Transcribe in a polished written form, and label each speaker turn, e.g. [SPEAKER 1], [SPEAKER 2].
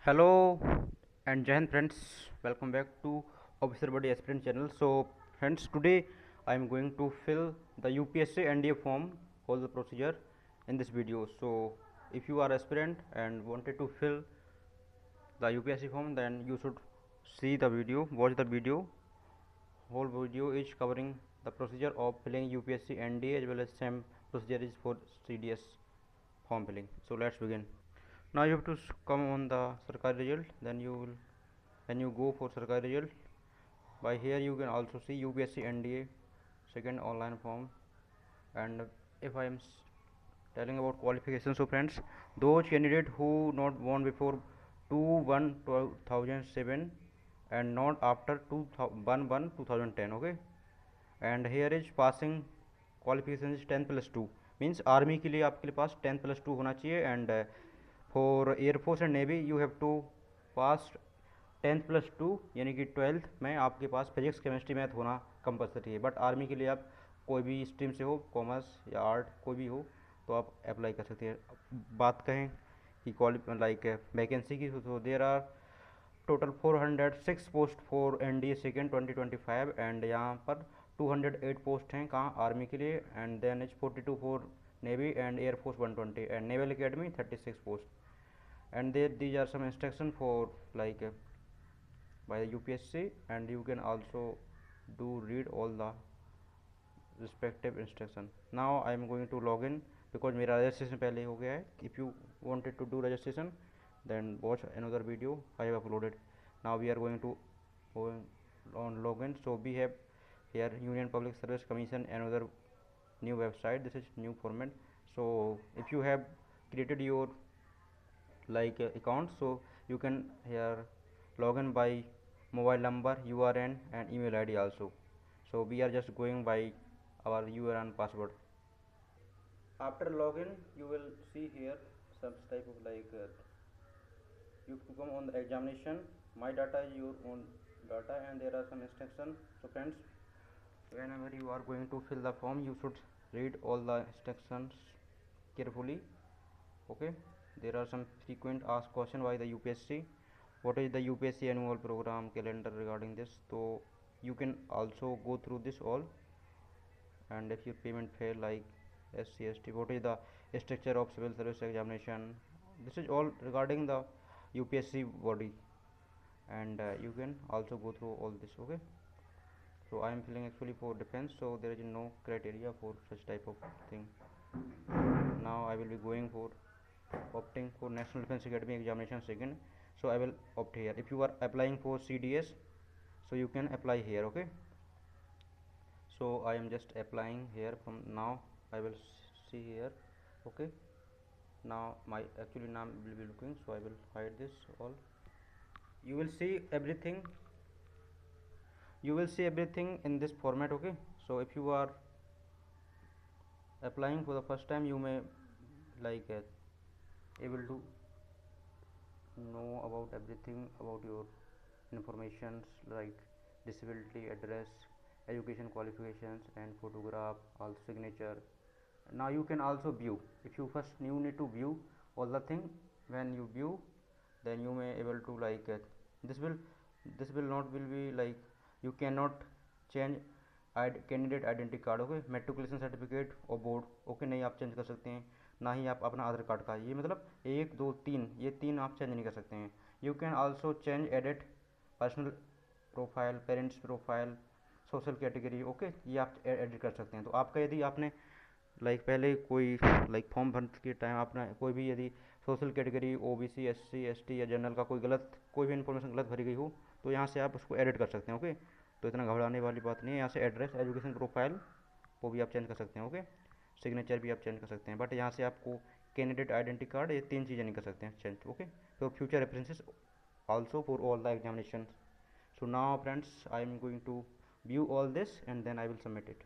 [SPEAKER 1] Hello and Jai Hind friends, welcome back to Officer Buddy Aspirant channel. So friends, today I am going to fill the UPSC NDA form, all the procedure in this video. So if you are aspirant and wanted to fill the UPSC form, then you should see the video, watch the video. Whole video is covering the procedure of filling UPSC NDA as well as same procedure is for CDS form filling. So let's begin. Now you have to come on the Sarkari result, then you go for Sarkari result. By here you can also see UPSC NDA second online form. And if I am telling about qualifications, so friends, those candidate who not born before 2/1/2007 and not after 1/1/2010, okay. And here is passing qualification is 10+2, means army के लिए आपके पास 10+2 होना चाहिए. And for air force and navy you have to pass 10+2 यानी कि 12th में आपके पास फिजिक्स केमिस्ट्री मैथ होना कंपलसरी है. बट आर्मी के लिए आप कोई भी स्ट्रीम से हो, कॉमर्स या आर्ट कोई भी हो, तो आप अप्लाई कर सकते हैं. बात कहें कि लाइक वैकेंसी की, तो there are total 406 post for NDA second 2025. And यहाँ पर 208 पोस्ट हैं कहाँ, आर्मी के लिए. And then is 42 for navy and air force 120 and naval academy 36 post. And there these are some instruction for like by the UPSC, and you can also do read all the respective instruction. Now I am going to log in because मेरा registration पहले हो गया है. If you wanted to do registration, then watch another video I have uploaded. Now we are going to go on login. So we have here Union Public Service Commission, another new website. This is new format. So if you have created your like account, so you can here log in by mobile number, URN and email ID also. So we are just going by our URN password. After login you will see here some type of like you have to come on the examination. My data is your own data and there are some instructions. So friends, whenever you are going to fill the form, you should read all the instructions carefully, okay. There are some frequent asked question by the UPSC. What is the UPSC annual program calendar regarding this? So you can also go through this all. And if your payment fail like SC/ST, what is the structure of civil service examination? This is all regarding the UPSC body, and you can also go through all this, okay. So I am filling actually for defense, so there is no criteria for such type of thing. Now I will be going for opting for National Defense Academy examination second. So I will opt here. If you are applying for CDS, so you can apply here, okay. So I am just applying here. From now I will see here, okay. Now my actually name will be looking, so I will hide this all. You will see everything, in this format, okay. So if you are applying for the first time, you may like able to know about everything about your informations like disability, address, education qualifications and photograph, also signature. Now you can also view. If you first you need to view all the thing. When you view, then you may able to like this will not will be like you cannot change candidate identity card, okay, matriculation certificate और board, okay, नहीं आप change कर सकते हैं. ना ही आप अपना आधार card का, ये मतलब 1 2 3 ये 3 आप चेंज नहीं कर सकते हैं. You can also change edit personal profile, parents profile, social category, okay, ये आप एडिट कर सकते हैं. तो आपका यदि आपने लाइक पहले कोई लाइक फॉर्म भरने के टाइम आपने कोई भी यदि social category OBC SC ST या जनरल का कोई भी इन्फॉर्मेशन गलत भरी गई हो, तो यहाँ से आप उसको एडिट कर सकते हैं, ओके. तो इतना घबराने वाली बात नहीं है. यहाँ से एड्रेस, एजुकेशन प्रोफाइल वो भी आप चेंज कर सकते हैं, ओके. सिग्नेचर भी आप चेंज कर सकते हैं. बट यहाँ से आपको कैंडिडेट आइडेंटिटी कार्ड ये 3 चीज़ें नहीं कर सकते हैं चेंज, ओके. तो future references also for all the examinations. So now friends, I am going to view all this and then I will submit it.